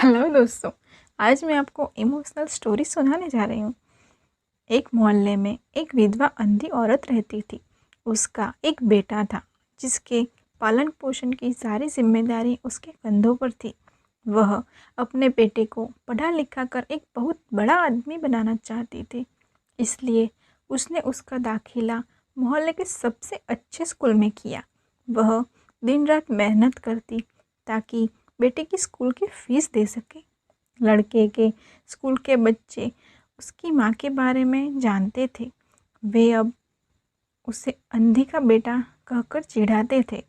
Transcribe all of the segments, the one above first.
Hello दोस्तों, आज मैं आपको इमोशनल स्टोरी सुनाने जा रही हूँ। एक मोहल्ले में एक विधवा अंधी औरत रहती थी। उसका एक बेटा था जिसके पालन पोषण की सारी जिम्मेदारी उसके कंधों पर थी। वह अपने बेटे को पढ़ा लिखा कर एक बहुत बड़ा आदमी बनाना चाहती थी, इसलिए उसने उसका दाखिला मोहल्ले के सबसे अच्छे स्कूल में किया। वह दिन रात मेहनत करती ताकि बेटे की स्कूल की फीस दे सके। लड़के के स्कूल के बच्चे उसकी माँ के बारे में जानते थे। वे अब उसे अंधी का बेटा कहकर चिढ़ाते थे।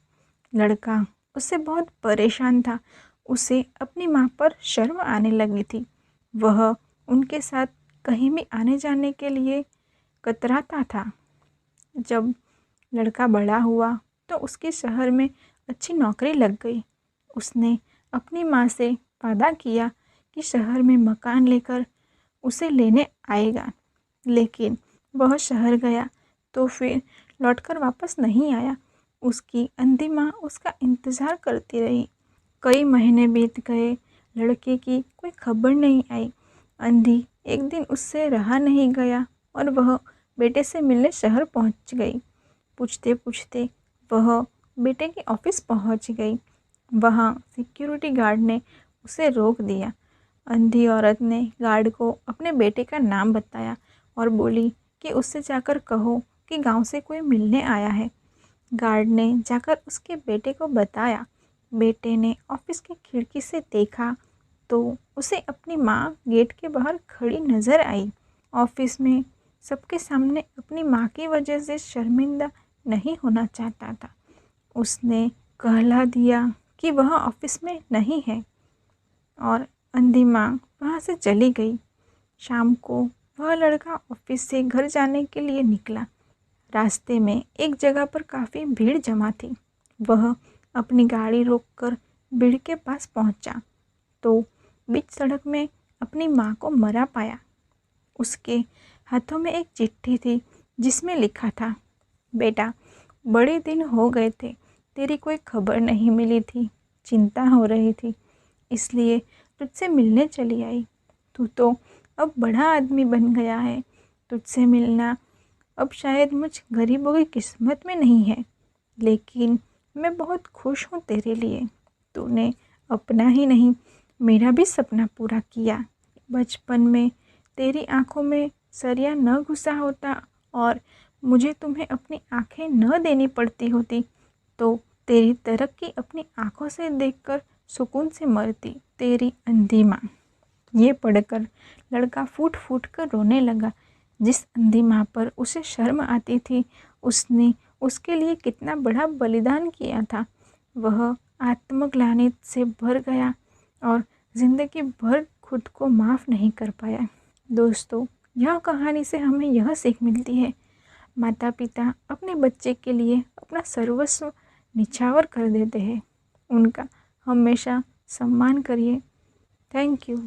लड़का उससे बहुत परेशान था। उसे अपनी माँ पर शर्म आने लगी थी। वह उनके साथ कहीं भी आने जाने के लिए कतराता था। जब लड़का बड़ा हुआ तो उसके शहर में अच्छी नौकरी लग गई। उसने अपनी माँ से वादा किया कि शहर में मकान लेकर उसे लेने आएगा, लेकिन वह शहर गया तो फिर लौटकर वापस नहीं आया। उसकी अंधी माँ उसका इंतज़ार करती रही। कई महीने बीत गए, लड़के की कोई खबर नहीं आई। अंधी एक दिन उससे रहा नहीं गया और वह बेटे से मिलने शहर पहुंच गई। पूछते पूछते वह बेटे के ऑफिस पहुंच गई। वहाँ सिक्योरिटी गार्ड ने उसे रोक दिया। अंधी औरत ने गार्ड को अपने बेटे का नाम बताया और बोली कि उससे जाकर कहो कि गांव से कोई मिलने आया है। गार्ड ने जाकर उसके बेटे को बताया। बेटे ने ऑफिस की खिड़की से देखा तो उसे अपनी माँ गेट के बाहर खड़ी नज़र आई। ऑफिस में सबके सामने अपनी माँ की वजह से शर्मिंदा नहीं होना चाहता था। उसने कहला दिया कि वह ऑफिस में नहीं है और अंधी माँ वहाँ से चली गई। शाम को वह लड़का ऑफिस से घर जाने के लिए निकला। रास्ते में एक जगह पर काफ़ी भीड़ जमा थी। वह अपनी गाड़ी रोककर भीड़ के पास पहुँचा तो बीच सड़क में अपनी माँ को मरा पाया। उसके हाथों में एक चिट्ठी थी जिसमें लिखा था, बेटा, बड़े दिन हो गए थे, तेरी कोई खबर नहीं मिली थी, चिंता हो रही थी, इसलिए तुझसे मिलने चली आई। तू तो अब बड़ा आदमी बन गया है, तुझसे मिलना अब शायद मुझ गरीबों की किस्मत में नहीं है, लेकिन मैं बहुत खुश हूँ तेरे लिए। तूने अपना ही नहीं मेरा भी सपना पूरा किया। बचपन में तेरी आंखों में सरिया न घुसा होता और मुझे तुम्हें अपनी आंखें न देनी पड़ती होती तो तेरी तरक्की अपनी आंखों से देखकर सुकून से मरती। तेरी अंधी माँ। ये पढ़कर लड़का फूट फूट कर रोने लगा। जिस अंधी माँ पर उसे शर्म आती थी, उसने उसके लिए कितना बड़ा बलिदान किया था। वह आत्मग्लानि से भर गया और ज़िंदगी भर खुद को माफ़ नहीं कर पाया। दोस्तों, यह कहानी से हमें यह सीख मिलती है, माता पिता अपने बच्चे के लिए अपना सर्वस्व निछावर कर देते हैं। उनका हमेशा सम्मान करिए। Thank you.